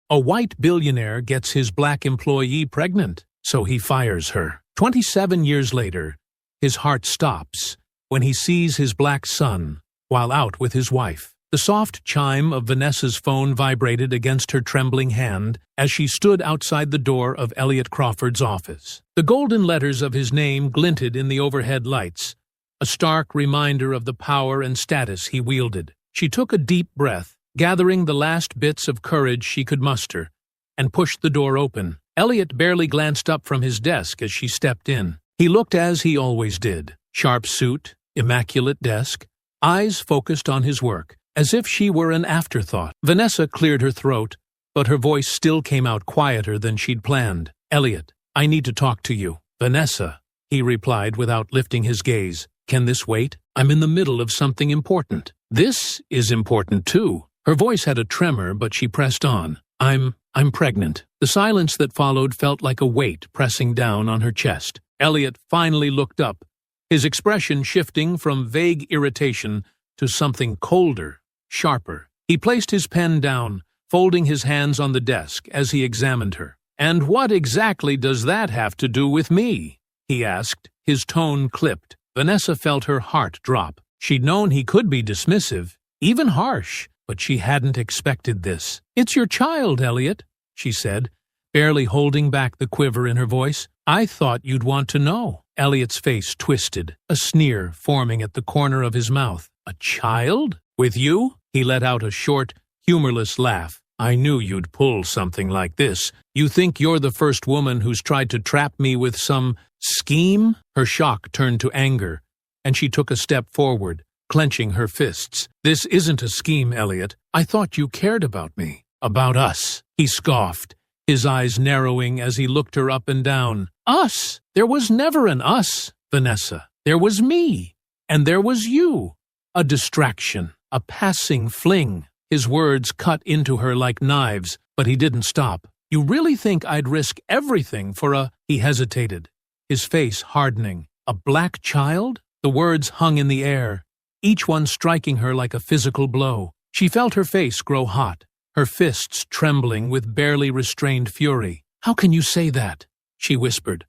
A white billionaire gets his black employee pregnant, so he fires her. 27 years later, his heart stops when he sees his black son while out with his wife. The soft chime of Vanessa's phone vibrated against her trembling hand as she stood outside the door of Elliot Crawford's office. The golden letters of his name glinted in the overhead lights, a stark reminder of the power and status he wielded. She took a deep breath, gathering the last bits of courage she could muster, and pushed the door open. Elliot barely glanced up from his desk as she stepped in. He looked as he always did. Sharp suit, immaculate desk, eyes focused on his work, as if she were an afterthought. Vanessa cleared her throat, but her voice still came out quieter than she'd planned. "Elliot, I need to talk to you." "Vanessa," he replied without lifting his gaze. "Can this wait? I'm in the middle of something important." "This is important too." Her voice had a tremor, but she pressed on. I'm pregnant." The silence that followed felt like a weight pressing down on her chest. Elliot finally looked up, his expression shifting from vague irritation to something colder, sharper. He placed his pen down, folding his hands on the desk as he examined her. "And what exactly does that have to do with me?" he asked, his tone clipped. Vanessa felt her heart drop. She'd known he could be dismissive, even harsh, but she hadn't expected this. "It's your child, Elliot," she said, barely holding back the quiver in her voice. "I thought you'd want to know." Elliot's face twisted, a sneer forming at the corner of his mouth. "A child? With you?" He let out a short, humorless laugh. "I knew you'd pull something like this. You think you're the first woman who's tried to trap me with some scheme?" Her shock turned to anger, and she took a step forward, clenching her fists. "This isn't a scheme, Elliot. I thought you cared about me. About us." He scoffed, his eyes narrowing as he looked her up and down. "Us? There was never an us, Vanessa. There was me. And there was you. A distraction. A passing fling." His words cut into her like knives, but he didn't stop. "You really think I'd risk everything for a—" He hesitated, his face hardening. "A black child?" The words hung in the air, each one striking her like a physical blow. She felt her face grow hot, her fists trembling with barely restrained fury. "How can you say that?" she whispered,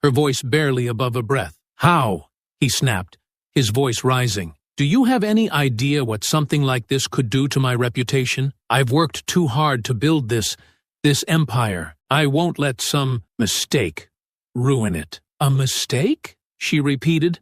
her voice barely above a breath. "How?" he snapped, his voice rising. "Do you have any idea what something like this could do to my reputation? I've worked too hard to build this empire. I won't let some mistake ruin it." "A mistake?" she repeated,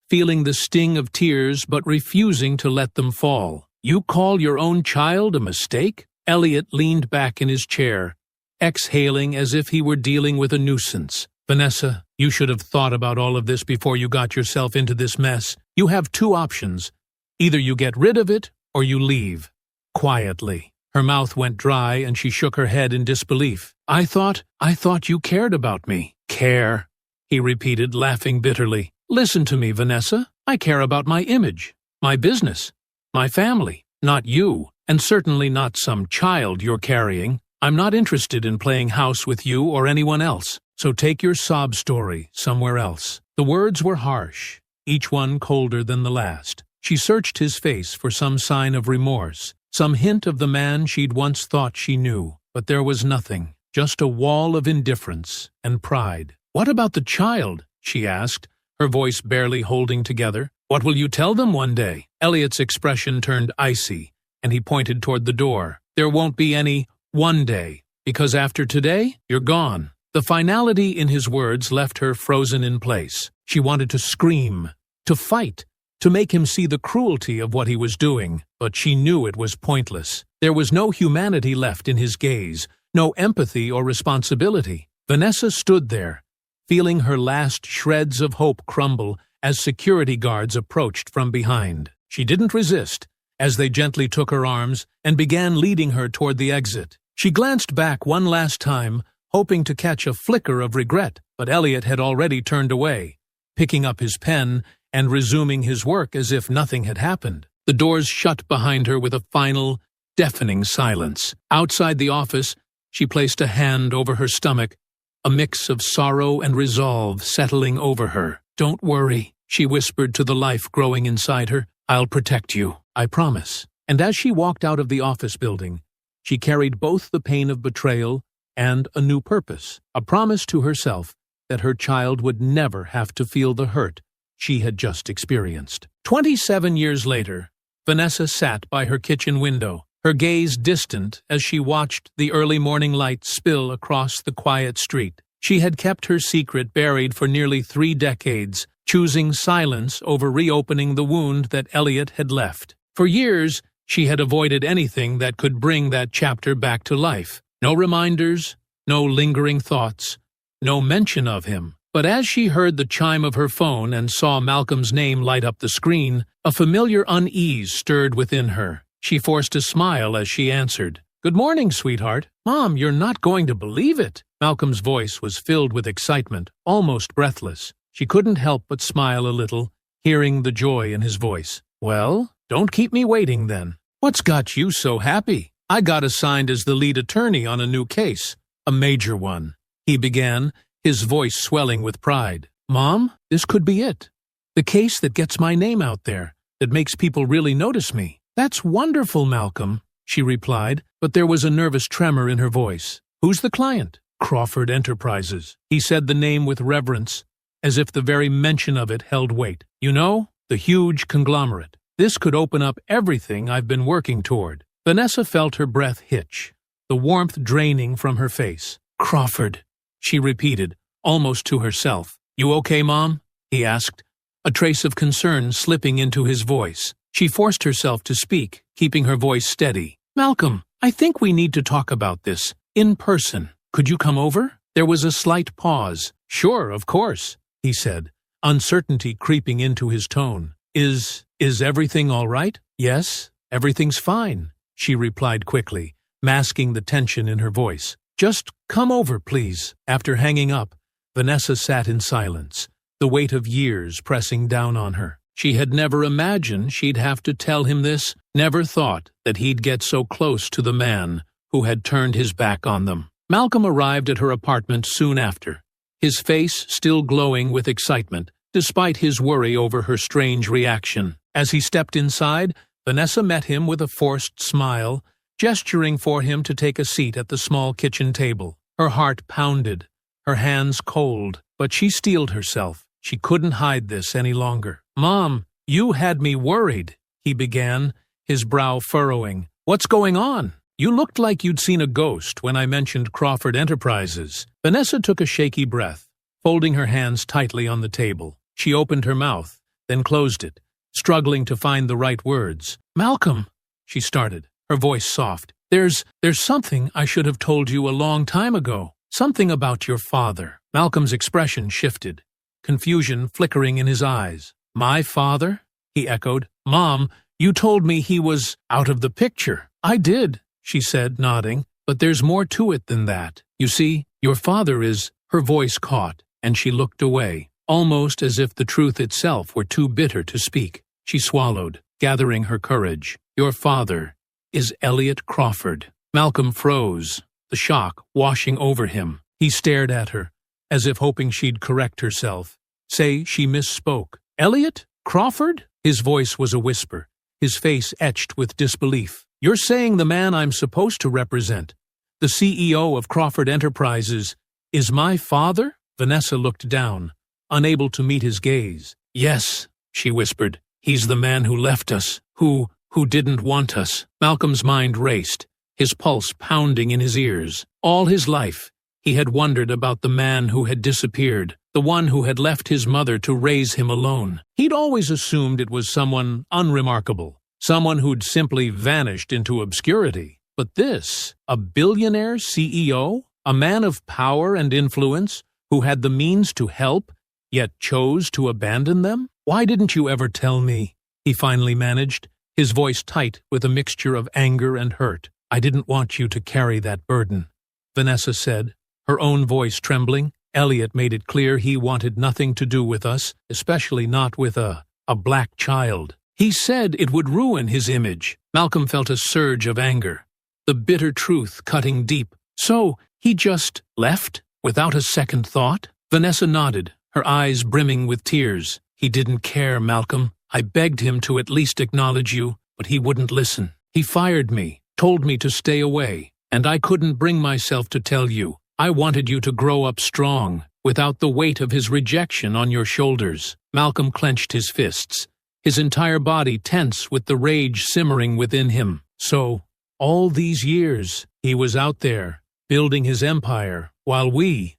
feeling the sting of tears but refusing to let them fall. "You call your own child a mistake?" Elliot leaned back in his chair, exhaling as if he were dealing with a nuisance. "Vanessa, you should have thought about all of this before you got yourself into this mess. You have two options. Either you get rid of it or you leave." Quietly. Her mouth went dry and she shook her head in disbelief. I thought you cared about me." "Care?" he repeated, laughing bitterly. "Listen to me, Vanessa. I care about my image, my business, my family, not you, and certainly not some child you're carrying. I'm not interested in playing house with you or anyone else, so take your sob story somewhere else." The words were harsh, each one colder than the last. She searched his face for some sign of remorse, some hint of the man she'd once thought she knew, but there was nothing, just a wall of indifference and pride. "What about the child?" she asked, her voice barely holding together. "What will you tell them one day?" Elliot's expression turned icy, and he pointed toward the door. "There won't be any one day, because after today, you're gone." The finality in his words left her frozen in place. She wanted to scream, to fight, to make him see the cruelty of what he was doing, but she knew it was pointless. There was no humanity left in his gaze, no empathy or responsibility. Vanessa stood there, feeling her last shreds of hope crumble as security guards approached from behind. She didn't resist, as they gently took her arms and began leading her toward the exit. She glanced back one last time, hoping to catch a flicker of regret, but Elliot had already turned away, picking up his pen and resuming his work as if nothing had happened. The doors shut behind her with a final, deafening silence. Outside the office, she placed a hand over her stomach, a mix of sorrow and resolve settling over her. "Don't worry," she whispered to the life growing inside her. "I'll protect you, I promise." And as she walked out of the office building, She carried both the pain of betrayal and a new purpose, a promise to herself that her child would never have to feel the hurt she had just experienced. 27 years later, Vanessa sat by her kitchen window, her gaze distant as she watched the early morning light spill across the quiet street. She had kept her secret buried for nearly 3 decades, choosing silence over reopening the wound that Elliot had left. For years, she had avoided anything that could bring that chapter back to life. No reminders, no lingering thoughts, no mention of him. But as she heard the chime of her phone and saw Malcolm's name light up the screen, a familiar unease stirred within her. She forced a smile as she answered. "Good morning, sweetheart. Mom, you're not going to believe it." Malcolm's voice was filled with excitement, almost breathless. She couldn't help but smile a little, hearing the joy in his voice. "Well, don't keep me waiting then. What's got you so happy?" "I got assigned as the lead attorney on a new case, a major one," he began, his voice swelling with pride. "Mom, this could be it. The case that gets my name out there, that makes people really notice me." "That's wonderful, Malcolm," she replied, but there was a nervous tremor in her voice. "Who's the client?" "Crawford Enterprises." He said the name with reverence, as if the very mention of it held weight. "You know, the huge conglomerate. This could open up everything I've been working toward." Vanessa felt her breath hitch, the warmth draining from her face. "Crawford," she repeated, almost to herself. "You okay, Mom?" he asked, a trace of concern slipping into his voice. She forced herself to speak, keeping her voice steady. "Malcolm, I think we need to talk about this, in person. Could you come over?" There was a slight pause. "Sure, of course," he said, uncertainty creeping into his tone. Is everything all right?" "Yes, everything's fine," she replied quickly, masking the tension in her voice. "Just come over, please." After hanging up, Vanessa sat in silence, the weight of years pressing down on her. She had never imagined she'd have to tell him this, never thought that he'd get so close to the man who had turned his back on them. Malcolm arrived at her apartment soon after, his face still glowing with excitement, despite his worry over her strange reaction. As he stepped inside, Vanessa met him with a forced smile, gesturing for him to take a seat at the small kitchen table. Her heart pounded, her hands cold, but she steeled herself. She couldn't hide this any longer. "Mom, you had me worried," he began, his brow furrowing. "What's going on? You looked like you'd seen a ghost when I mentioned Crawford Enterprises." Vanessa took a shaky breath, folding her hands tightly on the table. She opened her mouth, then closed it, struggling to find the right words. "Malcolm," she started, her voice soft. There's something I should have told you a long time ago. Something about your father." Malcolm's expression shifted, confusion flickering in his eyes. "My father?" he echoed. "Mom, you told me he was out of the picture." "I did," she said, nodding, "but there's more to it than that. You see, your father is—" Her voice caught, and she looked away, almost as if the truth itself were too bitter to speak. She swallowed, gathering her courage. "Your father is Elliot Crawford." Malcolm froze, the shock washing over him. He stared at her, as if hoping she'd correct herself, say she misspoke. "Elliot Crawford?" His voice was a whisper, his face etched with disbelief. "You're saying the man I'm supposed to represent, the CEO of Crawford Enterprises, is my father?" Vanessa looked down, unable to meet his gaze. "Yes," she whispered. "He's the man who left us, who didn't want us." Malcolm's mind raced, his pulse pounding in his ears. All his life, he had wondered about the man who had disappeared, the one who had left his mother to raise him alone. He'd always assumed it was someone unremarkable, someone who'd simply vanished into obscurity. But this, a billionaire CEO, a man of power and influence, who had the means to help, yet chose to abandon them? "Why didn't you ever tell me?" he finally managed, his voice tight with a mixture of anger and hurt. "I didn't want you to carry that burden," Vanessa said, her own voice trembling. "Elliot made it clear he wanted nothing to do with us, especially not with a black child. He said it would ruin his image." Malcolm felt a surge of anger, the bitter truth cutting deep. "So he just left, without a second thought?" Vanessa nodded, her eyes brimming with tears. "He didn't care, Malcolm. I begged him to at least acknowledge you, but he wouldn't listen. He fired me, told me to stay away, and I couldn't bring myself to tell you. I wanted you to grow up strong, without the weight of his rejection on your shoulders." Malcolm clenched his fists, his entire body tense with the rage simmering within him. So, all these years, he was out there, building his empire, while we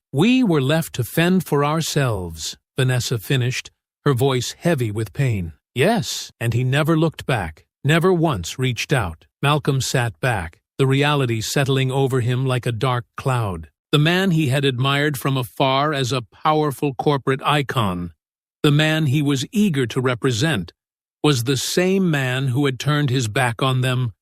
were left to fend for ourselves, Vanessa finished, her voice heavy with pain. Yes, and he never looked back, never once reached out. Malcolm sat back, the reality settling over him like a dark cloud. The man he had admired from afar as a powerful corporate icon, the man he was eager to represent, was the same man who had turned his back on them,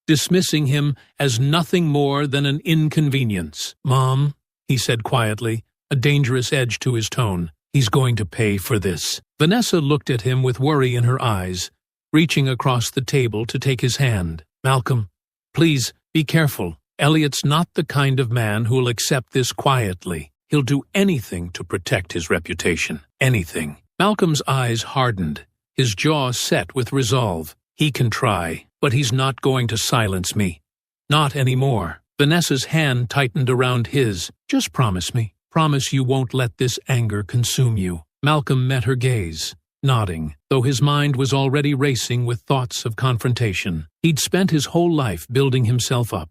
dismissing him as nothing more than an inconvenience. "Mom," he said quietly, a dangerous edge to his tone, "he's going to pay for this." Vanessa looked at him with worry in her eyes, reaching across the table to take his hand. "Malcolm, please, be careful. Elliot's not the kind of man who'll accept this quietly. He'll do anything to protect his reputation. Anything." Malcolm's eyes hardened, his jaw set with resolve. "He can try, but he's not going to silence me. Not anymore." Vanessa's hand tightened around his. "Just promise me. Promise you won't let this anger consume you." Malcolm met her gaze, nodding, though his mind was already racing with thoughts of confrontation. He'd spent his whole life building himself up,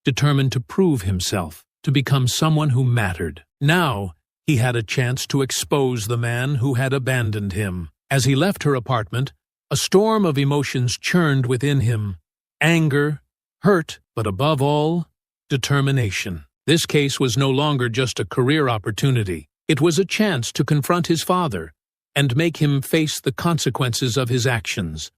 determined to prove himself, to become someone who mattered. Now, he had a chance to expose the man who had abandoned him. As he left her apartment, a storm of emotions churned within him. Anger, hurt, but above all, determination. This case was no longer just a career opportunity. It was a chance to confront his father and make him face the consequences of his actions.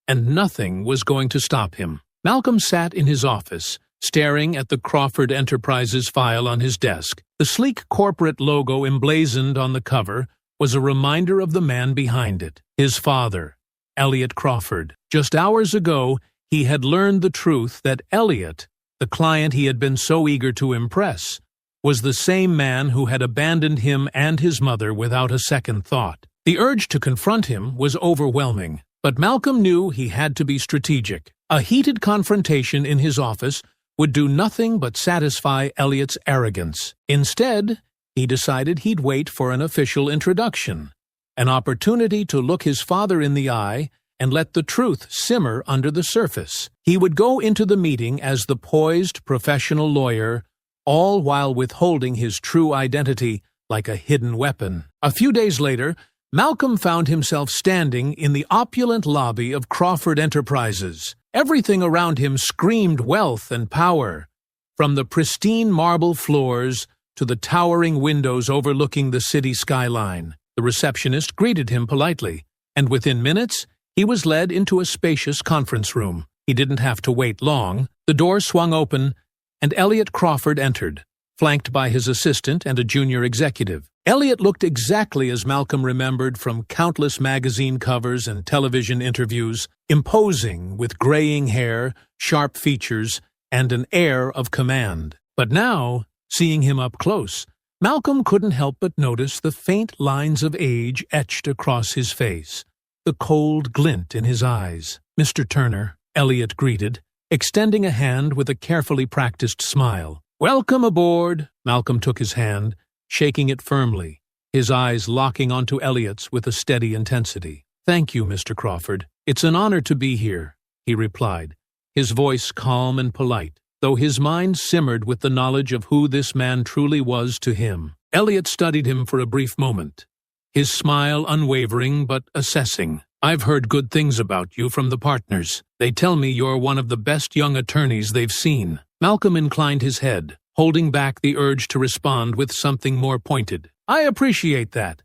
And nothing was going to stop him. Malcolm sat in his office, staring at the Crawford Enterprises file on his desk. The sleek corporate logo emblazoned on the cover was a reminder of the man behind it, his father, Elliot Crawford. Just hours ago, he had learned the truth that Elliot, the client he had been so eager to impress, was the same man who had abandoned him and his mother without a second thought. The urge to confront him was overwhelming, but Malcolm knew he had to be strategic. A heated confrontation in his office would do nothing but satisfy Elliot's arrogance. Instead, he decided he'd wait for an official introduction, an opportunity to look his father in the eye and let the truth simmer under the surface. He would go into the meeting as the poised professional lawyer, all while withholding his true identity like a hidden weapon. A few days later, Malcolm found himself standing in the opulent lobby of Crawford Enterprises. Everything around him screamed wealth and power, from the pristine marble floors to the towering windows overlooking the city skyline. The receptionist greeted him politely, and within minutes, he was led into a spacious conference room. He didn't have to wait long. The door swung open, and Elliot Crawford entered, flanked by his assistant and a junior executive. Elliot looked exactly as Malcolm remembered from countless magazine covers and television interviews, imposing with graying hair, sharp features, and an air of command. But now, seeing him up close, Malcolm couldn't help but notice the faint lines of age etched across his face, the cold glint in his eyes. "Mr. Turner," Elliot greeted, extending a hand with a carefully practiced smile. "Welcome aboard." Malcolm took his hand, shaking it firmly, his eyes locking onto Elliot's with a steady intensity. "Thank you, Mr. Crawford. It's an honor to be here," he replied, his voice calm and polite, though his mind simmered with the knowledge of who this man truly was to him. Elliot studied him for a brief moment, his smile unwavering but assessing. "I've heard good things about you from the partners. They tell me you're one of the best young attorneys they've seen." Malcolm inclined his head, holding back the urge to respond with something more pointed. "I appreciate that.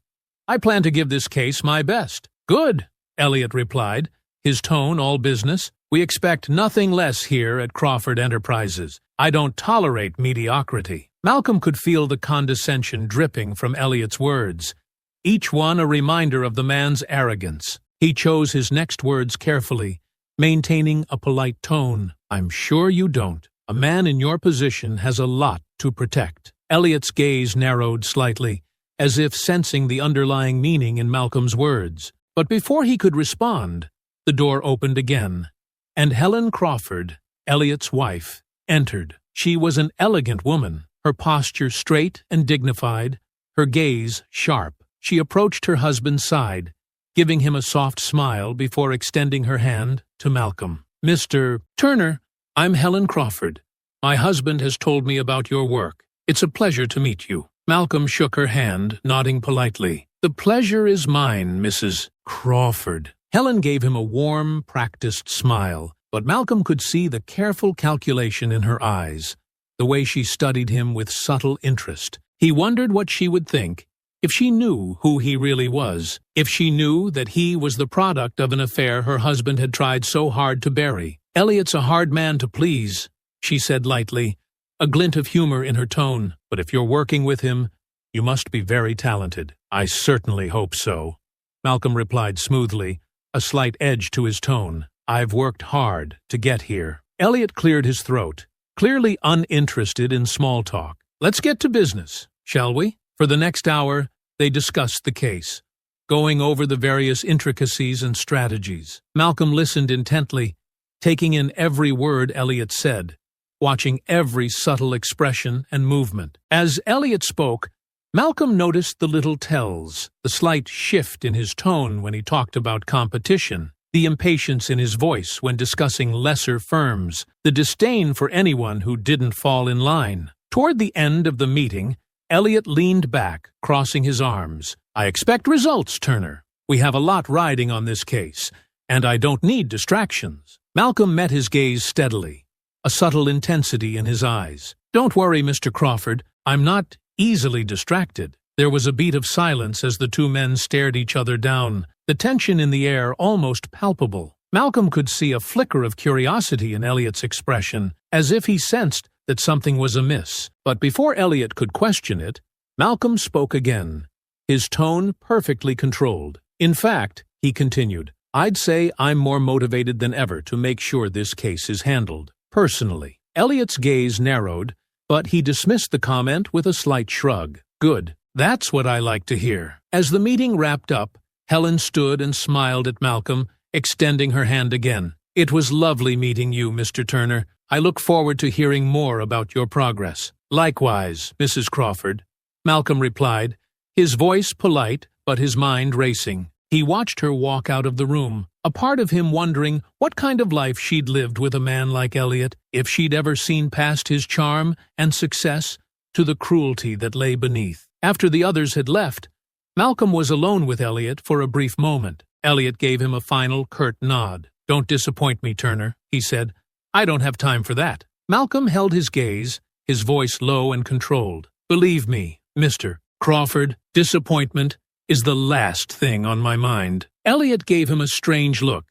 I plan to give this case my best." "Good," Elliot replied, his tone all business. "We expect nothing less here at Crawford Enterprises. I don't tolerate mediocrity." Malcolm could feel the condescension dripping from Elliot's words, each one a reminder of the man's arrogance. He chose his next words carefully, maintaining a polite tone. "I'm sure you don't. A man in your position has a lot to protect." Elliot's gaze narrowed slightly, as if sensing the underlying meaning in Malcolm's words. But before he could respond, the door opened again, and Helen Crawford, Elliot's wife, entered. She was an elegant woman, her posture straight and dignified, her gaze sharp. She approached her husband's side, giving him a soft smile before extending her hand to Malcolm. "Mr. Turner, I'm Helen Crawford. My husband has told me about your work. It's a pleasure to meet you." Malcolm shook her hand, nodding politely. "The pleasure is mine, Mrs. Crawford." Helen gave him a warm, practiced smile, but Malcolm could see the careful calculation in her eyes, the way she studied him with subtle interest. He wondered what she would think if she knew who he really was, if she knew that he was the product of an affair her husband had tried so hard to bury. "Elliot's a hard man to please," she said lightly, a glint of humor in her tone. "But if you're working with him, you must be very talented." "I certainly hope so," Malcolm replied smoothly, a slight edge to his tone. "I've worked hard to get here." Elliot cleared his throat, clearly uninterested in small talk. "Let's get to business, shall we?" For the next hour, they discussed the case, going over the various intricacies and strategies. Malcolm listened intently, taking in every word Elliot said, watching every subtle expression and movement. As Elliot spoke, Malcolm noticed the little tells, the slight shift in his tone when he talked about competition, the impatience in his voice when discussing lesser firms, the disdain for anyone who didn't fall in line. Toward the end of the meeting, Elliot leaned back, crossing his arms. "I expect results, Turner. We have a lot riding on this case, and I don't need distractions." Malcolm met his gaze steadily, a subtle intensity in his eyes. "Don't worry, Mr. Crawford. I'm not easily distracted." There was a beat of silence as the two men stared each other down, the tension in the air almost palpable. Malcolm could see a flicker of curiosity in Elliot's expression, as if he sensed that something was amiss. But before Elliot could question it, Malcolm spoke again, his tone perfectly controlled. "In fact," he continued, "I'd say I'm more motivated than ever to make sure this case is handled, personally." Elliot's gaze narrowed, but he dismissed the comment with a slight shrug. "Good. That's what I like to hear." As the meeting wrapped up, Helen stood and smiled at Malcolm, extending her hand again. "It was lovely meeting you, Mr. Turner. I look forward to hearing more about your progress." "Likewise, Mrs. Crawford," Malcolm replied, his voice polite but his mind racing. He watched her walk out of the room, a part of him wondering what kind of life she'd lived with a man like Elliot, if she'd ever seen past his charm and success to the cruelty that lay beneath. After the others had left, Malcolm was alone with Elliot for a brief moment. Elliot gave him a final curt nod. "Don't disappoint me, Turner," he said. "I don't have time for that." Malcolm held his gaze, his voice low and controlled. "Believe me, Mr. Crawford, disappointment is the last thing on my mind." Elliot gave him a strange look,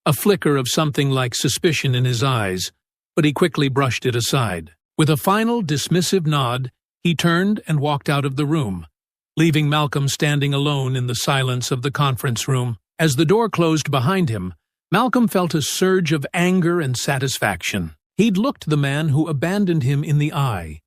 a flicker of something like suspicion in his eyes, but he quickly brushed it aside. With a final dismissive nod, he turned and walked out of the room, leaving Malcolm standing alone in the silence of the conference room. As the door closed behind him, Malcolm felt a surge of anger and satisfaction. He'd looked the man who abandoned him in the eye,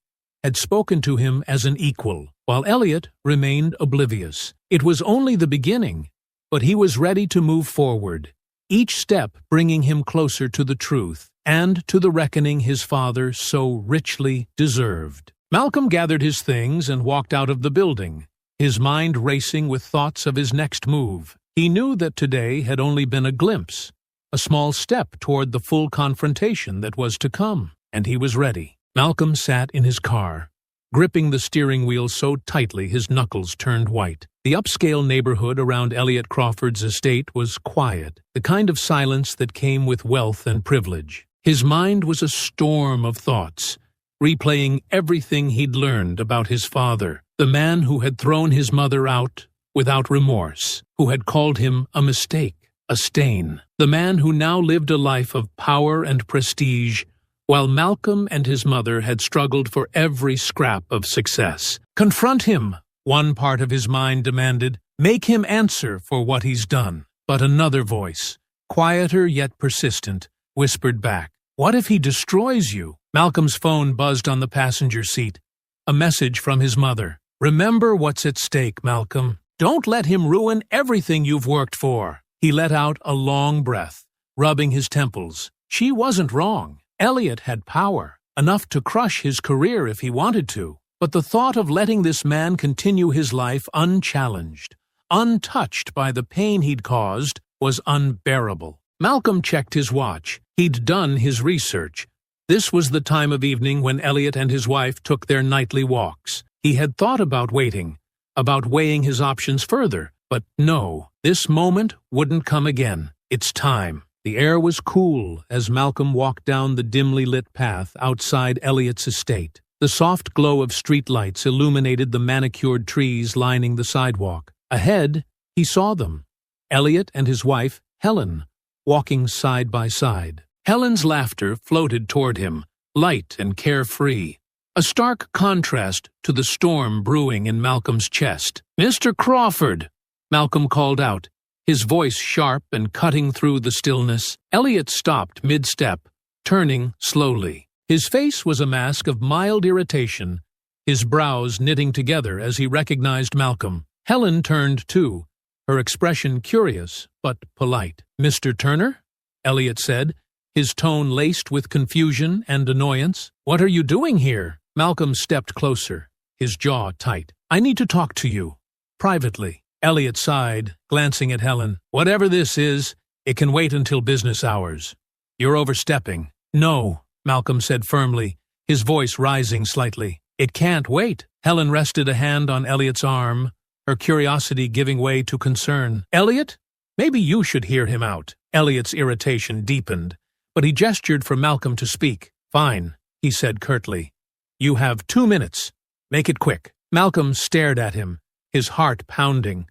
had spoken to him as an equal, while Elliot remained oblivious. It was only the beginning, but he was ready to move forward, each step bringing him closer to the truth and to the reckoning his father so richly deserved. Malcolm gathered his things and walked out of the building, his mind racing with thoughts of his next move. He knew that today had only been a glimpse, a small step toward the full confrontation that was to come, and he was ready. Malcolm sat in his car, gripping the steering wheel so tightly his knuckles turned white. The upscale neighborhood around Elliot Crawford's estate was quiet, the kind of silence that came with wealth and privilege. His mind was a storm of thoughts, replaying everything he'd learned about his father, the man who had thrown his mother out without remorse, who had called him a mistake, a stain, the man who now lived a life of power and prestige, while Malcolm and his mother had struggled for every scrap of success. "Confront him," one part of his mind demanded. "Make him answer for what he's done." But another voice, quieter yet persistent, whispered back, "What if he destroys you?" Malcolm's phone buzzed on the passenger seat, a message from his mother. "Remember what's at stake, Malcolm. Don't let him ruin everything you've worked for." He let out a long breath, rubbing his temples. She wasn't wrong. Elliot had power, enough to crush his career if he wanted to. But the thought of letting this man continue his life unchallenged, untouched by the pain he'd caused, was unbearable. Malcolm checked his watch. He'd done his research. This was the time of evening when Elliot and his wife took their nightly walks. He had thought about waiting, about weighing his options further, but no, this moment wouldn't come again. It's time. The air was cool as Malcolm walked down the dimly lit path outside Elliot's estate. The soft glow of streetlights illuminated the manicured trees lining the sidewalk. Ahead, he saw them. Elliot and his wife, Helen, walking side by side. Helen's laughter floated toward him, light and carefree, a stark contrast to the storm brewing in Malcolm's chest. "Mr. Crawford," Malcolm called out, his voice sharp and cutting through the stillness. Elliot stopped mid-step, turning slowly. His face was a mask of mild irritation, his brows knitting together as he recognized Malcolm. Helen turned too, her expression curious but polite. "Mr. Turner?" Elliot said, his tone laced with confusion and annoyance. "What are you doing here?" Malcolm stepped closer, his jaw tight. "I need to talk to you. Privately." Elliot sighed, glancing at Helen. "Whatever this is, it can wait until business hours. You're overstepping." "No," Malcolm said firmly, his voice rising slightly. "It can't wait." Helen rested a hand on Elliot's arm, her curiosity giving way to concern. "Elliot, maybe you should hear him out." Elliot's irritation deepened, but he gestured for Malcolm to speak. "Fine," he said curtly. "You have 2 minutes. Make it quick." Malcolm stared at him, his heart pounding.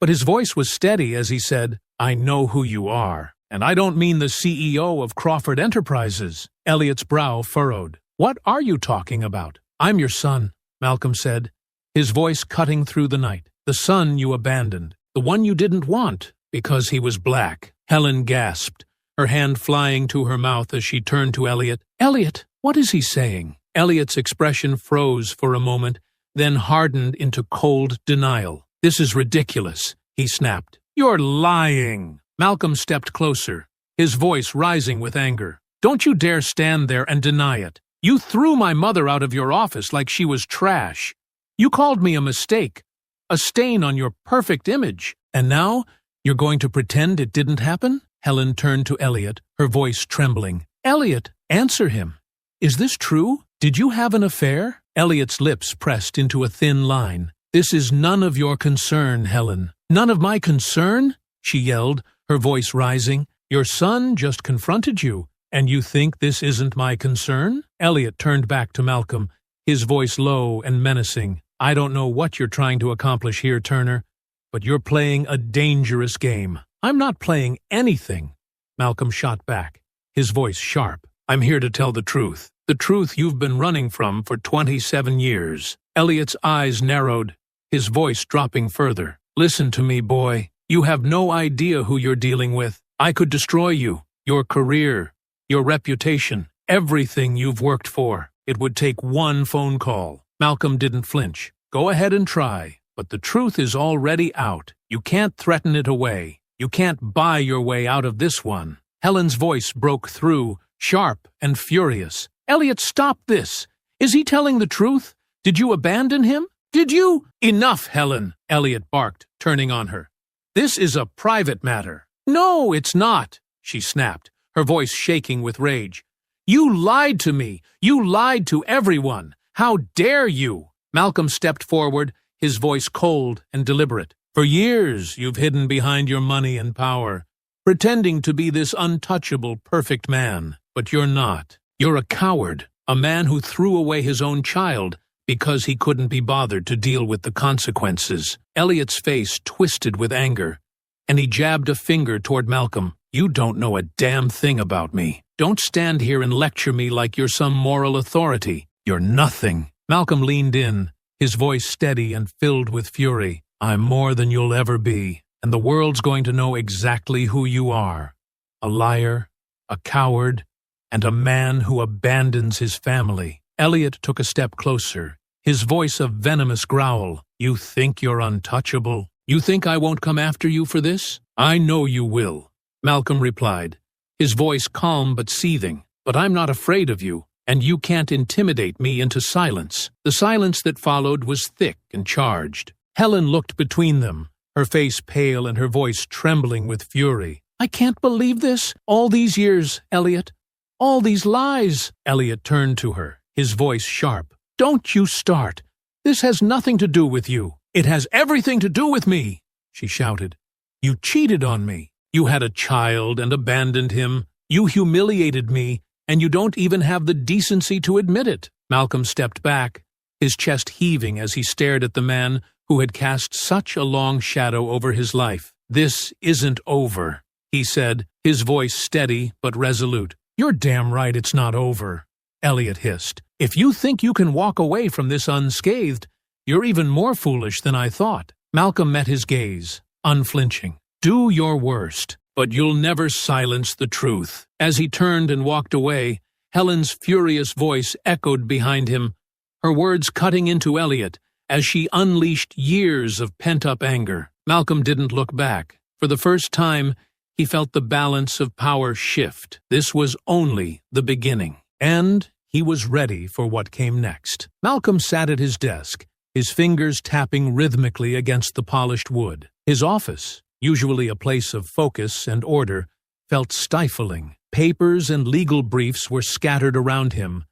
But his voice was steady as he said, "I know who you are, and I don't mean the CEO of Crawford Enterprises." Elliot's brow furrowed. "What are you talking about?" "I'm your son," Malcolm said, his voice cutting through the night. "The son you abandoned, the one you didn't want, because he was black." Helen gasped, her hand flying to her mouth as she turned to Elliot. "Elliot, what is he saying?" Elliot's expression froze for a moment, then hardened into cold denial. "This is ridiculous," he snapped. "You're lying." Malcolm stepped closer, his voice rising with anger. "Don't you dare stand there and deny it. You threw my mother out of your office like she was trash. You called me a mistake, a stain on your perfect image. And now you're going to pretend it didn't happen?" Helen turned to Elliot, her voice trembling. "Elliot, answer him. Is this true? Did you have an affair?" Elliot's lips pressed into a thin line. "This is none of your concern, Helen." "None of my concern?" she yelled, her voice rising. "Your son just confronted you, and you think this isn't my concern?" Elliot turned back to Malcolm, his voice low and menacing. "I don't know what you're trying to accomplish here, Turner, but you're playing a dangerous game." "I'm not playing anything," Malcolm shot back, his voice sharp. "I'm here to tell the truth you've been running from for 27 years. Elliot's eyes narrowed, his voice dropping further. "Listen to me, boy. You have no idea who you're dealing with. I could destroy you, your career, your reputation, everything you've worked for. It would take one phone call." Malcolm didn't flinch. "Go ahead and try, but the truth is already out. You can't threaten it away. You can't buy your way out of this one." Helen's voice broke through, sharp and furious. "Elliot, stop this. Is he telling the truth? Did you abandon him? Did you—" "Enough, Helen," Elliot barked, turning on her. "This is a private matter." "No, it's not," she snapped, her voice shaking with rage. "You lied to me. You lied to everyone. How dare you?" Malcolm stepped forward, his voice cold and deliberate. "For years you've hidden behind your money and power, pretending to be this untouchable, perfect man. But you're not. You're a coward, a man who threw away his own child because he couldn't be bothered to deal with the consequences." Elliot's face twisted with anger, and he jabbed a finger toward Malcolm. "You don't know a damn thing about me. Don't stand here and lecture me like you're some moral authority. You're nothing." Malcolm leaned in, his voice steady and filled with fury. "I'm more than you'll ever be, and the world's going to know exactly who you are. A liar, a coward, and a man who abandons his family." Elliot took a step closer, his voice a venomous growl. "You think you're untouchable? You think I won't come after you for this? I know you will," Malcolm replied, his voice calm but seething. but I'm not afraid of you, and you can't intimidate me into silence." The silence that followed was thick and charged. Helen looked between them, her face pale and her voice trembling with fury. "I can't believe this. All these years, Elliot. All these lies." Elliot turned to her, his voice sharp. "Don't you start. This has nothing to do with you." "It has everything to do with me," she shouted. "You cheated on me. You had a child and abandoned him. You humiliated me, and you don't even have the decency to admit it." Malcolm stepped back, his chest heaving as he stared at the man who had cast such a long shadow over his life. "This isn't over," he said, his voice steady but resolute. "You're damn right it's not over," Elliot hissed. "If you think you can walk away from this unscathed, you're even more foolish than I thought." Malcolm met his gaze, unflinching. "Do your worst, but you'll never silence the truth." As he turned and walked away, Helen's furious voice echoed behind him, her words cutting into Elliot as she unleashed years of pent-up anger. Malcolm didn't look back. For the first time, he felt the balance of power shift. This was only the beginning, and he was ready for what came next. Malcolm sat at his desk, his fingers tapping rhythmically against the polished wood. His office, usually a place of focus and order, felt stifling. Papers and legal briefs were scattered around him,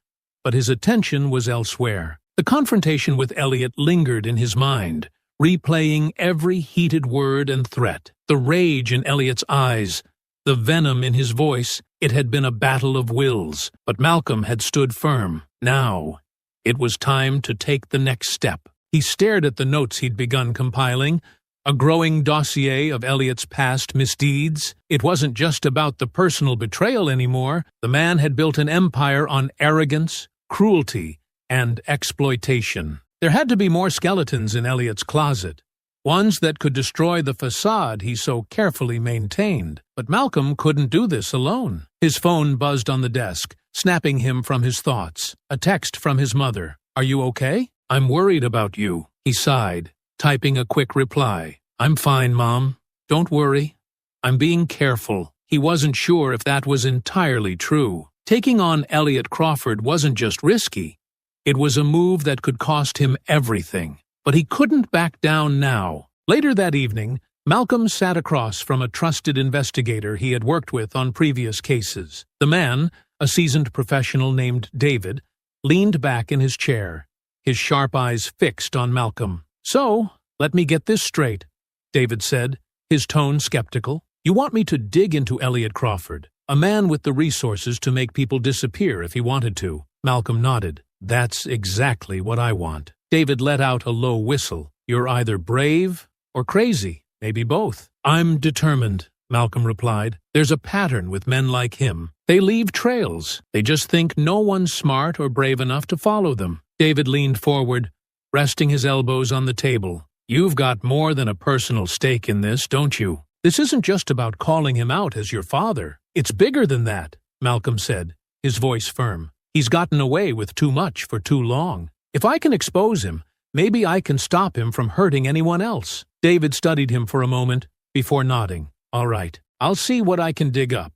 but his attention was elsewhere. The confrontation with Elliot lingered in his mind, replaying every heated word and threat. The rage in Elliot's eyes, the venom in his voice. It had been a battle of wills, but Malcolm had stood firm. Now, it was time to take the next step. He stared at the notes he'd begun compiling, a growing dossier of Elliot's past misdeeds. It wasn't just about the personal betrayal anymore. The man had built an empire on arrogance, cruelty, and exploitation. There had to be more skeletons in Elliot's closet, ones that could destroy the facade he so carefully maintained. But Malcolm couldn't do this alone. His phone buzzed on the desk, snapping him from his thoughts. A text from his mother. "Are you okay? I'm worried about you." He sighed, typing a quick reply. "I'm fine, Mom. Don't worry. I'm being careful." He wasn't sure if that was entirely true. Taking on Elliot Crawford wasn't just risky. It was a move that could cost him everything. But he couldn't back down now. Later that evening, Malcolm sat across from a trusted investigator he had worked with on previous cases. The man, a seasoned professional named David, leaned back in his chair, his sharp eyes fixed on Malcolm. "So, let me get this straight," David said, his tone skeptical. "You want me to dig into Elliot Crawford, a man with the resources to make people disappear if he wanted to?" Malcolm nodded. "That's exactly what I want." David let out a low whistle. "You're either brave or crazy, maybe both." "I'm determined," Malcolm replied. "There's a pattern with men like him. They leave trails. They just think no one's smart or brave enough to follow them." David leaned forward, resting his elbows on the table. "You've got more than a personal stake in this, don't you? This isn't just about calling him out as your father. It's bigger than that," Malcolm said, his voice firm. "He's gotten away with too much for too long. If I can expose him, maybe I can stop him from hurting anyone else." David studied him for a moment before nodding. "All right, I'll see what I can dig up.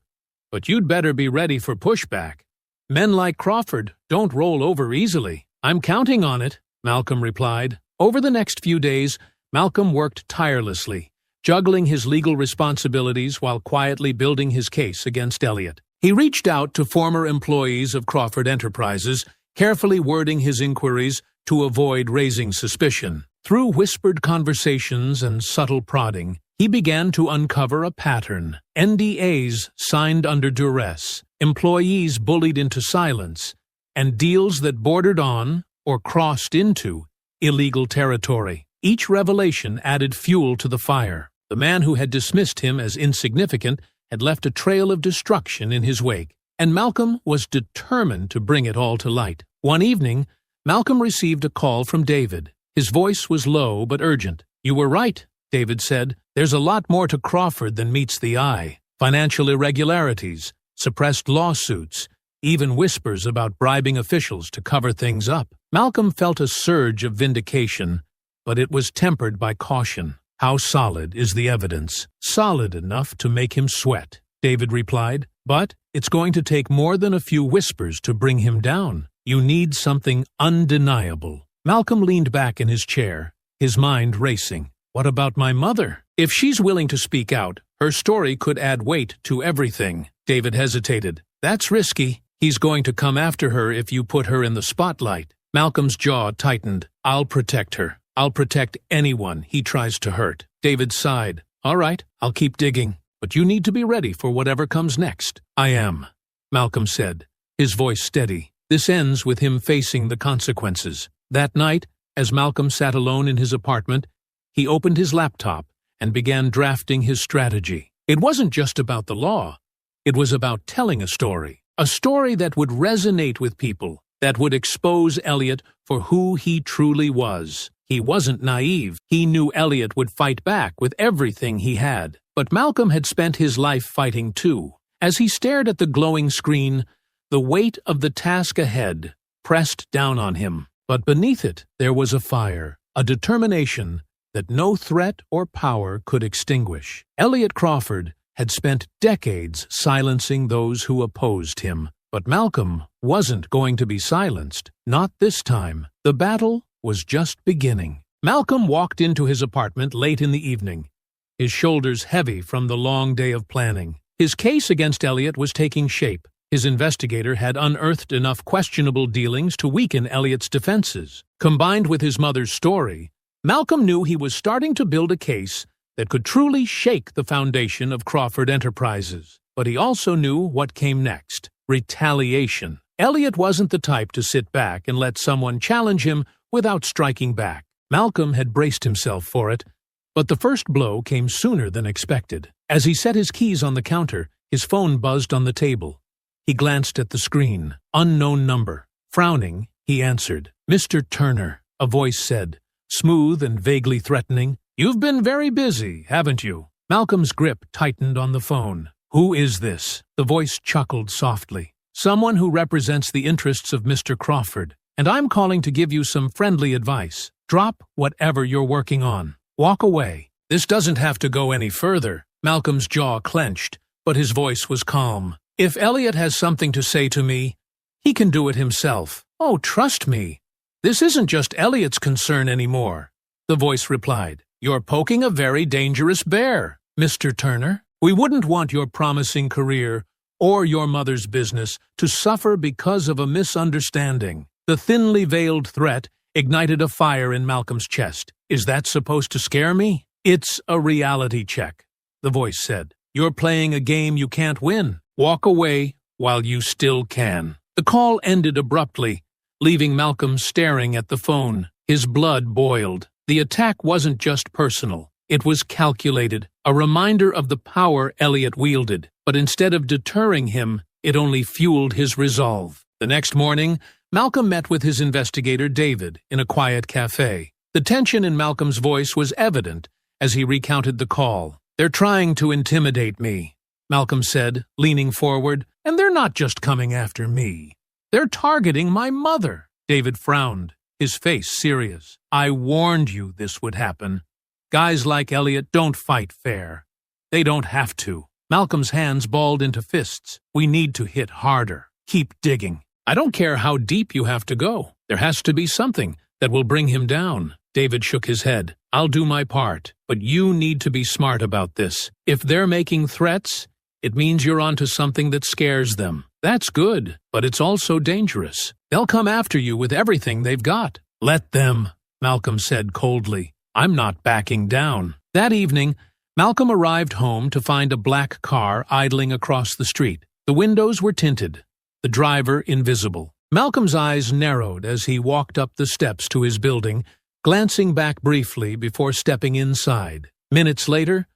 But you'd better be ready for pushback. Men like Crawford don't roll over easily." "I'm counting on it," Malcolm replied. Over the next few days, Malcolm worked tirelessly, juggling his legal responsibilities while quietly building his case against Elliot. He reached out to former employees of Crawford Enterprises, carefully wording his inquiries to avoid raising suspicion. Through whispered conversations and subtle prodding, he began to uncover a pattern. NDAs signed under duress, employees bullied into silence, and deals that bordered on, or crossed into, illegal territory. Each revelation added fuel to the fire. The man who had dismissed him as insignificant had left a trail of destruction in his wake, and Malcolm was determined to bring it all to light. One evening, Malcolm received a call from David. His voice was low but urgent. "You were right," David said. "There's a lot more to Crawford than meets the eye. Financial irregularities, suppressed lawsuits, even whispers about bribing officials to cover things up." Malcolm felt a surge of vindication, but it was tempered by caution. "How solid is the evidence?" "Solid enough to make him sweat," David replied. But it's going to take more than a few whispers to bring him down. You need something undeniable. Malcolm leaned back in his chair, his mind racing. What about my mother? If she's willing to speak out, her story could add weight to everything. David hesitated. That's risky. He's going to come after her if you put her in the spotlight. Malcolm's jaw tightened. I'll protect her. I'll protect anyone he tries to hurt. David sighed. All right, I'll keep digging. But you need to be ready for whatever comes next. I am, Malcolm said, his voice steady. This ends with him facing the consequences. That night, as Malcolm sat alone in his apartment, he opened his laptop and began drafting his strategy. It wasn't just about the law. It was about telling a story that would resonate with people, that would expose Elliot for who he truly was. He wasn't naive. He knew Elliot would fight back with everything he had. But Malcolm had spent his life fighting too. As he stared at the glowing screen, the weight of the task ahead pressed down on him. But beneath it, there was a fire, a determination that no threat or power could extinguish. Elliot Crawford had spent decades silencing those who opposed him. But Malcolm wasn't going to be silenced. Not this time. The battle was just beginning. Malcolm walked into his apartment late in the evening, his shoulders heavy from the long day of planning. His case against Elliot was taking shape. His investigator had unearthed enough questionable dealings to weaken Elliot's defenses. Combined with his mother's story, Malcolm knew he was starting to build a case that could truly shake the foundation of Crawford Enterprises. But he also knew what came next: retaliation. Elliot wasn't the type to sit back and let someone challenge him without striking back. Malcolm had braced himself for it, but the first blow came sooner than expected. As he set his keys on the counter, his phone buzzed on the table. He glanced at the screen. Unknown number. Frowning, he answered. Mr. Turner, a voice said, smooth and vaguely threatening. You've been very busy, haven't you? Malcolm's grip tightened on the phone. Who is this? The voice chuckled softly. Someone who represents the interests of Mr. Crawford. And I'm calling to give you some friendly advice. Drop whatever you're working on. Walk away. This doesn't have to go any further. Malcolm's jaw clenched, but his voice was calm. If Elliot has something to say to me, he can do it himself. Oh, trust me. This isn't just Elliot's concern anymore. The voice replied. You're poking a very dangerous bear, Mr. Turner. We wouldn't want your promising career or your mother's business to suffer because of a misunderstanding. The thinly veiled threat ignited a fire in Malcolm's chest. Is that supposed to scare me? It's a reality check, the voice said. You're playing a game you can't win. Walk away while you still can. The call ended abruptly, leaving Malcolm staring at the phone. His blood boiled. The attack wasn't just personal. It was calculated, a reminder of the power Elliot wielded. But instead of deterring him, it only fueled his resolve. The next morning, Malcolm met with his investigator David in a quiet cafe. The tension in Malcolm's voice was evident as he recounted the call. They're trying to intimidate me, Malcolm said, leaning forward, and they're not just coming after me. They're targeting my mother. David frowned, his face serious. I warned you this would happen. Guys like Elliot don't fight fair. They don't have to. Malcolm's hands balled into fists. We need to hit harder. Keep digging. I don't care how deep you have to go. There has to be something that will bring him down. David shook his head. I'll do my part, but you need to be smart about this. If they're making threats, it means you're onto something that scares them. That's good, but it's also dangerous. They'll come after you with everything they've got. Let them, Malcolm said coldly. I'm not backing down. That evening, Malcolm arrived home to find a black car idling across the street. The windows were tinted, the driver invisible. Malcolm's eyes narrowed as he walked up the steps to his building, glancing back briefly before stepping inside. Minutes later,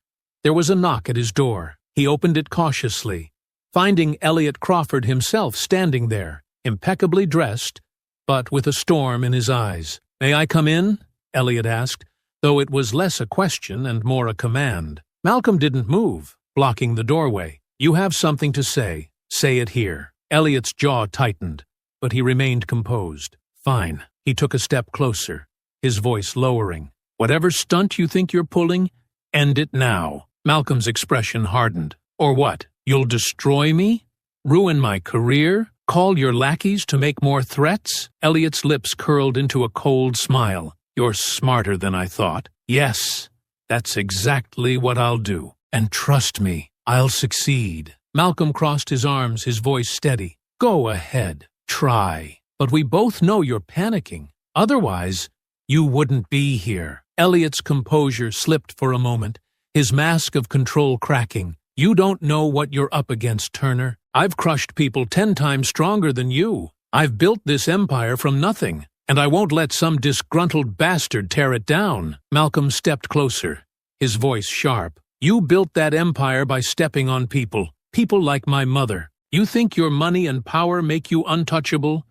there was a knock at his door. He opened it cautiously, finding Elliot Crawford himself standing there, impeccably dressed, but with a storm in his eyes. May I come in? Elliot asked, though it was less a question and more a command. Malcolm didn't move, blocking the doorway. You have something to say. Say it here. Elliot's jaw tightened, but he remained composed. Fine. He took a step closer, his voice lowering. Whatever stunt you think you're pulling, end it now. Malcolm's expression hardened. Or what? You'll destroy me? Ruin my career? Call your lackeys to make more threats? Elliot's lips curled into a cold smile. You're smarter than I thought. Yes, that's exactly what I'll do. And trust me, I'll succeed. Malcolm crossed his arms, his voice steady. Go ahead, try. But we both know you're panicking. Otherwise, you wouldn't be here. Elliot's composure slipped for a moment, his mask of control cracking. You don't know what you're up against, Turner. I've crushed people 10 times stronger than you. I've built this empire from nothing, and I won't let some disgruntled bastard tear it down. Malcolm stepped closer, his voice sharp. You built that empire by stepping on people like my mother. You think your money and power make you untouchable?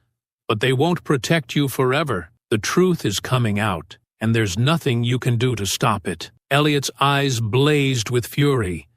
But they won't protect you forever. The truth is coming out, and there's nothing you can do to stop it. Elliot's eyes blazed with fury,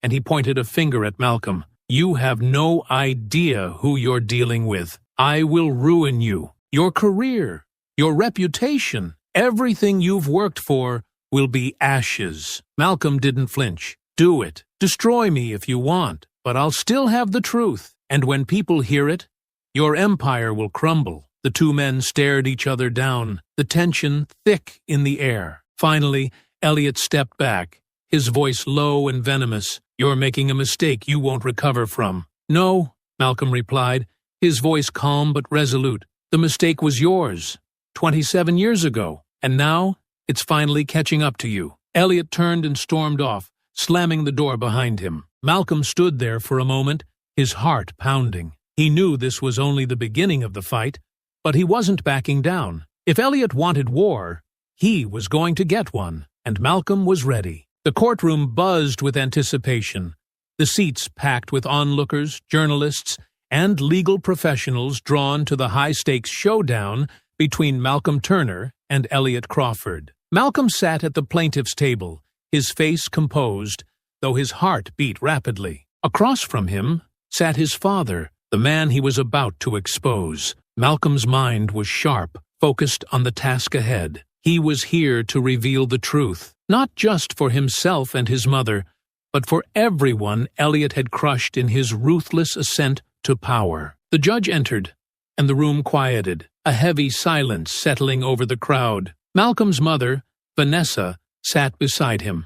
and he pointed a finger at Malcolm. You have no idea who you're dealing with. I will ruin you. Your career, your reputation, everything you've worked for will be ashes. Malcolm didn't flinch. Do it. Destroy me if you want, but I'll still have the truth. And when people hear it, your empire will crumble. The two men stared each other down, the tension thick in the air. Finally, Elliot stepped back, his voice low and venomous. You're making a mistake you won't recover from. No, Malcolm replied, his voice calm but resolute. The mistake was yours, 27 years ago, and now it's finally catching up to you. Elliot turned and stormed off, slamming the door behind him. Malcolm stood there for a moment, his heart pounding. He knew this was only the beginning of the fight, but he wasn't backing down. If Elliot wanted war, he was going to get one, and Malcolm was ready. The courtroom buzzed with anticipation, the seats packed with onlookers, journalists, and legal professionals drawn to the high-stakes showdown between Malcolm Turner and Elliot Crawford. Malcolm sat at the plaintiff's table, his face composed, though his heart beat rapidly. Across from him sat his father, the man he was about to expose. Malcolm's mind was sharp, focused on the task ahead. He was here to reveal the truth, not just for himself and his mother, but for everyone Elliot had crushed in his ruthless ascent to power. The judge entered, and the room quieted, a heavy silence settling over the crowd. Malcolm's mother, Vanessa, sat beside him,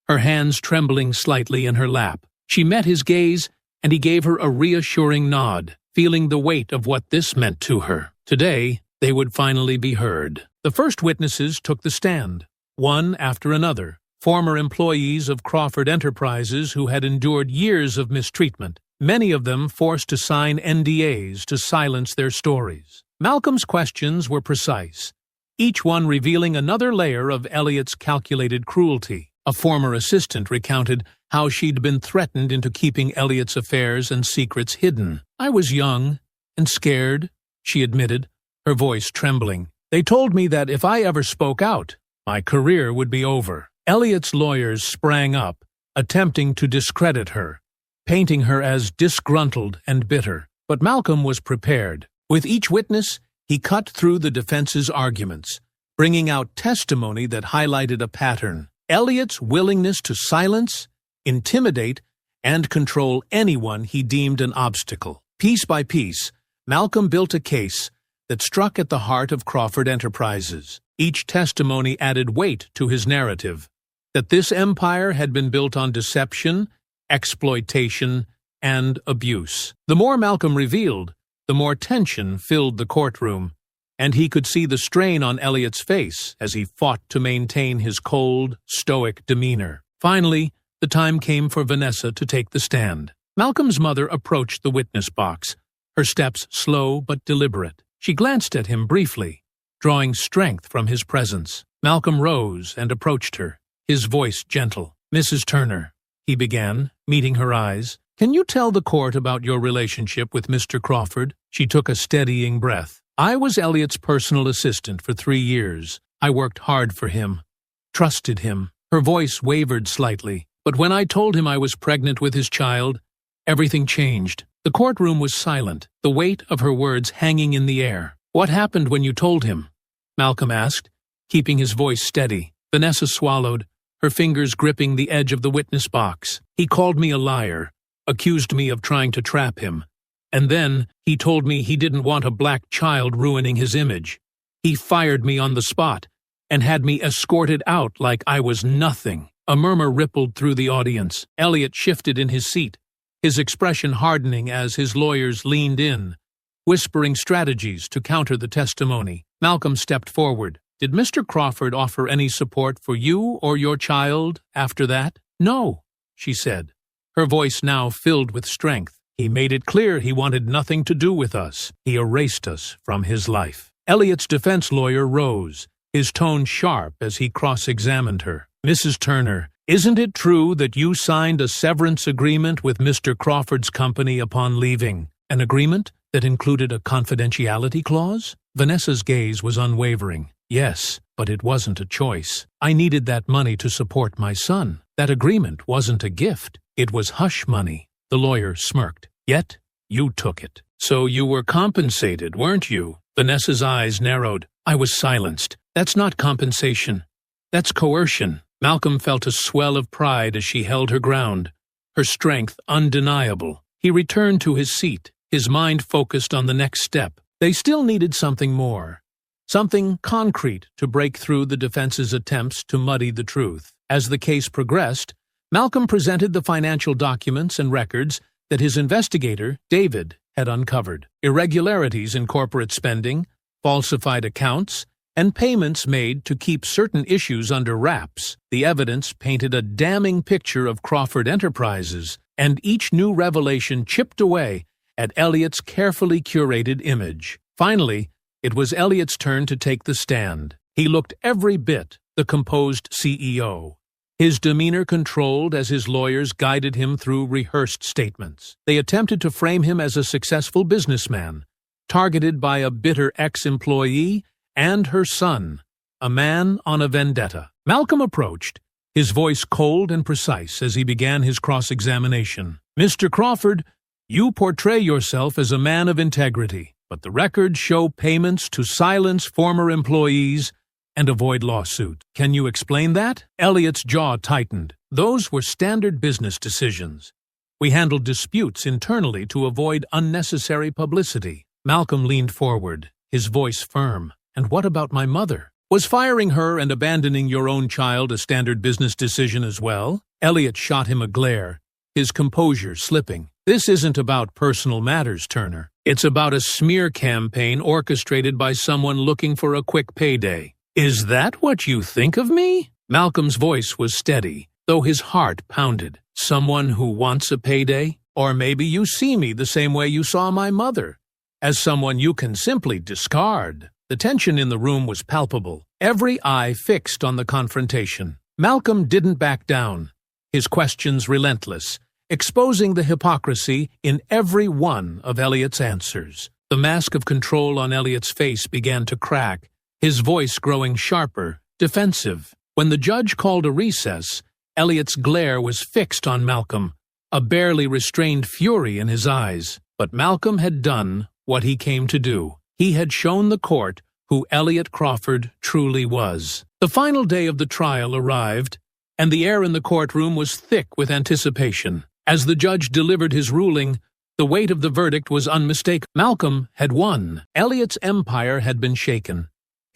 her hands trembling slightly in her lap. She met his gaze, and he gave her a reassuring nod, feeling the weight of what this meant to her. Today, they would finally be heard. The first witnesses took the stand, one after another, former employees of Crawford Enterprises who had endured years of mistreatment, many of them forced to sign NDAs to silence their stories. Malcolm's questions were precise, each one revealing another layer of Elliot's calculated cruelty. A former assistant recounted how she'd been threatened into keeping Elliot's affairs and secrets hidden. I was young and scared, she admitted, her voice trembling. They told me that if I ever spoke out, my career would be over. Elliot's lawyers sprang up, attempting to discredit her, painting her as disgruntled and bitter. But Malcolm was prepared. With each witness, he cut through the defense's arguments, bringing out testimony that highlighted a pattern. Elliot's willingness to silence, intimidate, and control anyone he deemed an obstacle. Piece by piece, Malcolm built a case that struck at the heart of Crawford Enterprises. Each testimony added weight to his narrative, that this empire had been built on deception, exploitation, and abuse. The more Malcolm revealed, the more tension filled the courtroom, and he could see the strain on Elliot's face as he fought to maintain his cold, stoic demeanor. Finally, the time came for Vanessa to take the stand. Malcolm's mother approached the witness box, her steps slow but deliberate. She glanced at him briefly, drawing strength from his presence. Malcolm rose and approached her, his voice gentle. Mrs. Turner, he began, meeting her eyes, can you tell the court about your relationship with Mr. Crawford? She took a steadying breath. I was Elliot's personal assistant for 3 years. I worked hard for him, trusted him. Her voice wavered slightly, but when I told him I was pregnant with his child, everything changed. The courtroom was silent, the weight of her words hanging in the air. What happened when you told him? Malcolm asked, keeping his voice steady. Vanessa swallowed, her fingers gripping the edge of the witness box. He called me a liar, accused me of trying to trap him. And then he told me he didn't want a black child ruining his image. He fired me on the spot and had me escorted out like I was nothing. A murmur rippled through the audience. Elliot shifted in his seat, his expression hardening as his lawyers leaned in, whispering strategies to counter the testimony. Malcolm stepped forward. Did Mr. Crawford offer any support for you or your child after that? No, she said, her voice now filled with strength. He made it clear he wanted nothing to do with us. He erased us from his life. Elliot's defense lawyer rose, his tone sharp as he cross-examined her. Mrs. Turner, isn't it true that you signed a severance agreement with Mr. Crawford's company upon leaving? An agreement that included a confidentiality clause? Vanessa's gaze was unwavering. Yes, but it wasn't a choice. I needed that money to support my son. That agreement wasn't a gift. It was hush money. The lawyer smirked. Yet, you took it. So you were compensated, weren't you? Vanessa's eyes narrowed. I was silenced. That's not compensation. That's coercion. Malcolm felt a swell of pride as she held her ground, her strength undeniable. He returned to his seat, his mind focused on the next step. They still needed something more, something concrete to break through the defense's attempts to muddy the truth. As the case progressed, Malcolm presented the financial documents and records that his investigator, David, had uncovered. Irregularities in corporate spending, falsified accounts, and payments made to keep certain issues under wraps. The evidence painted a damning picture of Crawford Enterprises, and each new revelation chipped away at Elliot's carefully curated image. Finally, it was Elliot's turn to take the stand. He looked every bit the composed CEO, his demeanor controlled as his lawyers guided him through rehearsed statements. They attempted to frame him as a successful businessman, targeted by a bitter ex-employee and her son, a man on a vendetta. Malcolm approached, his voice cold and precise as he began his cross-examination. Mr. Crawford, you portray yourself as a man of integrity, but the records show payments to silence former employees and avoid lawsuit. Can you explain that? Elliot's jaw tightened. Those were standard business decisions. We handled disputes internally to avoid unnecessary publicity. Malcolm leaned forward, his voice firm. And what about my mother? Was firing her and abandoning your own child a standard business decision as well? Elliot shot him a glare, his composure slipping. This isn't about personal matters, Turner. It's about a smear campaign orchestrated by someone looking for a quick payday. Is that what you think of me? Malcolm's voice was steady, though his heart pounded. Someone who wants a payday? Or maybe you see me the same way you saw my mother, as someone you can simply discard. The tension in the room was palpable, every eye fixed on the confrontation. Malcolm didn't back down, his questions relentless, exposing the hypocrisy in every one of Elliot's answers. The mask of control on Elliot's face began to crack, his voice growing sharper, defensive. When the judge called a recess, Elliot's glare was fixed on Malcolm, a barely restrained fury in his eyes. But Malcolm had done what he came to do. He had shown the court who Elliot Crawford truly was. The final day of the trial arrived, and the air in the courtroom was thick with anticipation. As the judge delivered his ruling, the weight of the verdict was unmistakable. Malcolm had won. Elliot's empire had been shaken,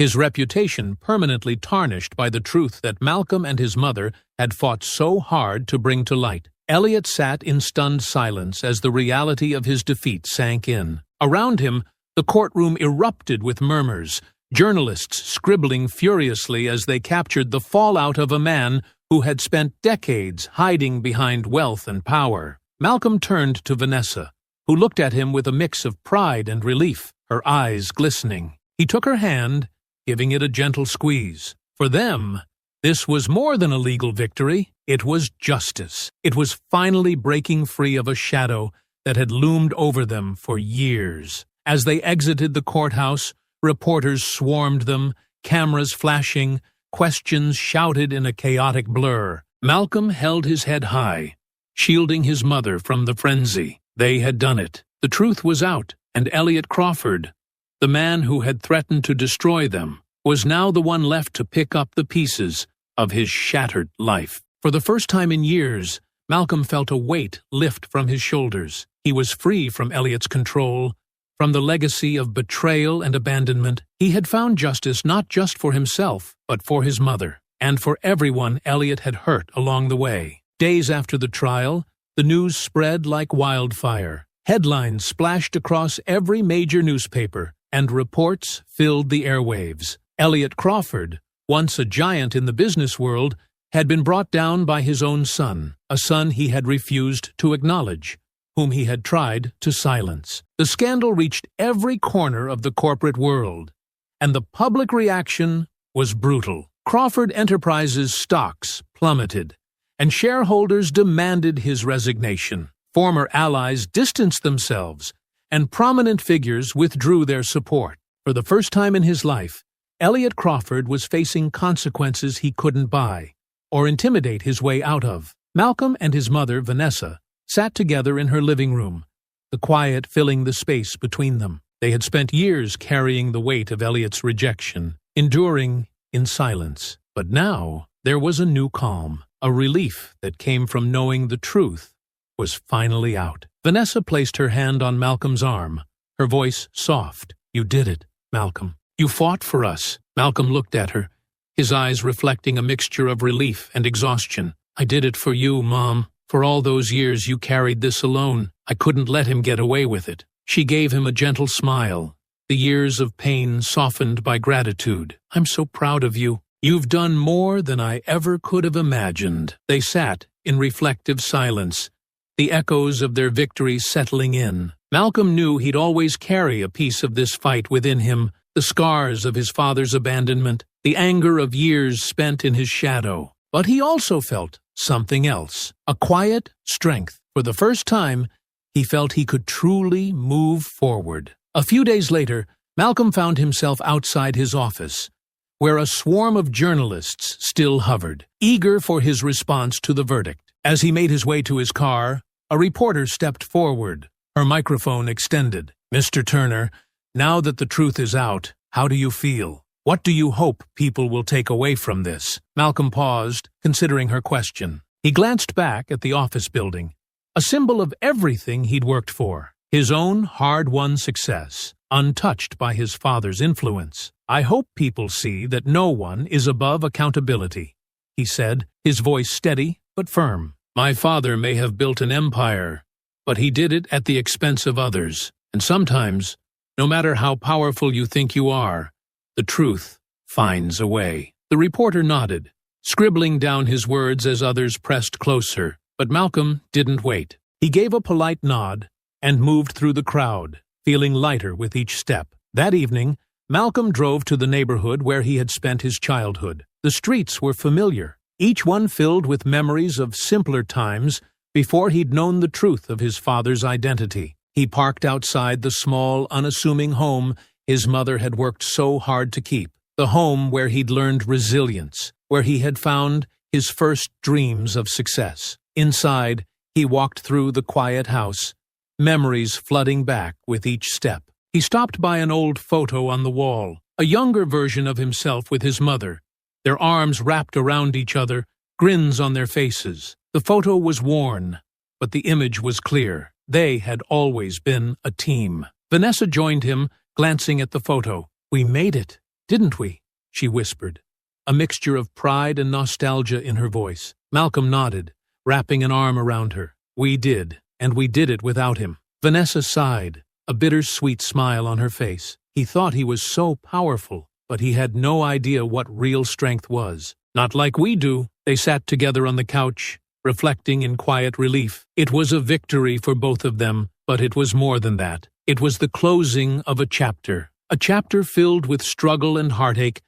his reputation permanently tarnished by the truth that Malcolm and his mother had fought so hard to bring to light. Elliot sat in stunned silence as the reality of his defeat sank in. Around him, the courtroom erupted with murmurs, journalists scribbling furiously as they captured the fallout of a man who had spent decades hiding behind wealth and power. Malcolm turned to Vanessa, who looked at him with a mix of pride and relief, her eyes glistening. He took her hand, giving it a gentle squeeze. For them, this was more than a legal victory. It was justice. It was finally breaking free of a shadow that had loomed over them for years. As they exited the courthouse, reporters swarmed them, cameras flashing, questions shouted in a chaotic blur. Malcolm held his head high, shielding his mother from the frenzy. They had done it. The truth was out, and Elliot Crawford, the man who had threatened to destroy them, was now the one left to pick up the pieces of his shattered life. For the first time in years, Malcolm felt a weight lift from his shoulders. He was free from Elliot's control, from the legacy of betrayal and abandonment. He had found justice not just for himself, but for his mother, and for everyone Elliot had hurt along the way. Days after the trial, the news spread like wildfire. Headlines splashed across every major newspaper, and reports filled the airwaves. Elliot Crawford, once a giant in the business world, had been brought down by his own son, a son he had refused to acknowledge, whom he had tried to silence. The scandal reached every corner of the corporate world, and the public reaction was brutal. Crawford Enterprises' stocks plummeted, and shareholders demanded his resignation. Former allies distanced themselves, and prominent figures withdrew their support. For the first time in his life, Elliot Crawford was facing consequences he couldn't buy or intimidate his way out of. Malcolm and his mother, Vanessa, sat together in her living room, the quiet filling the space between them. They had spent years carrying the weight of Elliot's rejection, enduring in silence. But now there was a new calm, a relief that came from knowing the truth was finally out. Vanessa placed her hand on Malcolm's arm, her voice soft. "You did it, Malcolm. You fought for us." Malcolm looked at her, his eyes reflecting a mixture of relief and exhaustion. "I did it for you, Mom. For all those years you carried this alone. I couldn't let him get away with it." She gave him a gentle smile, the years of pain softened by gratitude. "I'm so proud of you. You've done more than I ever could have imagined." They sat in reflective silence, the echoes of their victory settling in. Malcolm knew he'd always carry a piece of this fight within him, the scars of his father's abandonment, the anger of years spent in his shadow. But he also felt something else, a quiet strength. For the first time, he felt he could truly move forward. A few days later, Malcolm found himself outside his office, where a swarm of journalists still hovered, eager for his response to the verdict. As he made his way to his car, a reporter stepped forward, her microphone extended. "Mr. Turner, now that the truth is out, how do you feel? What do you hope people will take away from this?" Malcolm paused, considering her question. He glanced back at the office building, a symbol of everything he'd worked for, his own hard-won success, untouched by his father's influence. "I hope people see that no one is above accountability," he said, his voice steady but firm. "My father may have built an empire, but he did it at the expense of others. And sometimes, no matter how powerful you think you are, the truth finds a way." The reporter nodded, scribbling down his words as others pressed closer. But Malcolm didn't wait. He gave a polite nod and moved through the crowd, feeling lighter with each step. That evening, Malcolm drove to the neighborhood where he had spent his childhood. The streets were familiar, each one filled with memories of simpler times before he'd known the truth of his father's identity. He parked outside the small, unassuming home his mother had worked so hard to keep, the home where he'd learned resilience, where he had found his first dreams of success. Inside, he walked through the quiet house, memories flooding back with each step. He stopped by an old photo on the wall, a younger version of himself with his mother, their arms wrapped around each other, grins on their faces. The photo was worn, but the image was clear. They had always been a team. Vanessa joined him, glancing at the photo. "We made it, didn't we?" she whispered, a mixture of pride and nostalgia in her voice. Malcolm nodded, wrapping an arm around her. "We did, and we did it without him." Vanessa sighed, a bittersweet smile on her face. He thought he was so powerful, but he had no idea what real strength was. "Not like we do." They sat together on the couch, reflecting in quiet relief. It was a victory for both of them, but it was more than that. It was the closing of a chapter filled with struggle and heartache,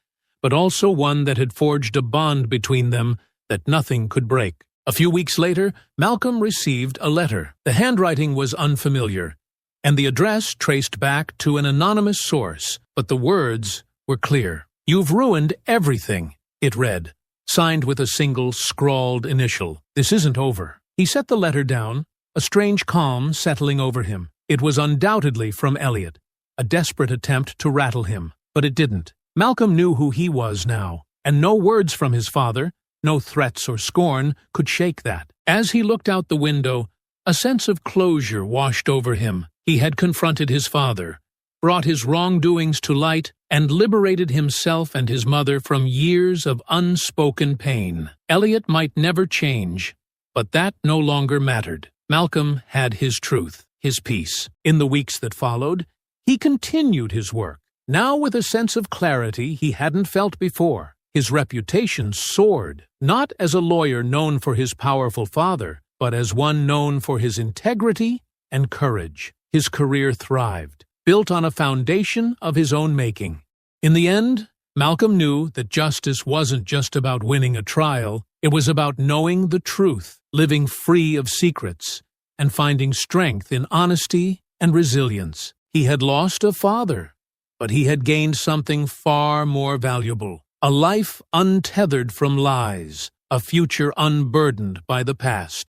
but also one that had forged a bond between them that nothing could break. A few weeks later, Malcolm received a letter. The handwriting was unfamiliar, and the address traced back to an anonymous source, but the words were clear. "You've ruined everything," it read, signed with a single scrawled initial. "This isn't over." He set the letter down, a strange calm settling over him. It was undoubtedly from Elliot, a desperate attempt to rattle him, but it didn't. Malcolm knew who he was now, and no words from his father, no threats or scorn, could shake that. As he looked out the window, a sense of closure washed over him. He had confronted his father, brought his wrongdoings to light, and liberated himself and his mother from years of unspoken pain. Elliot might never change, but that no longer mattered. Malcolm had his truth, his peace. In the weeks that followed, he continued his work, now with a sense of clarity he hadn't felt before. His reputation soared, not as a lawyer known for his powerful father, but as one known for his integrity and courage. His career thrived, built on a foundation of his own making. In the end, Malcolm knew that justice wasn't just about winning a trial, it was about knowing the truth, living free of secrets, and finding strength in honesty and resilience. He had lost a father, but he had gained something far more valuable: a life untethered from lies, a future unburdened by the past.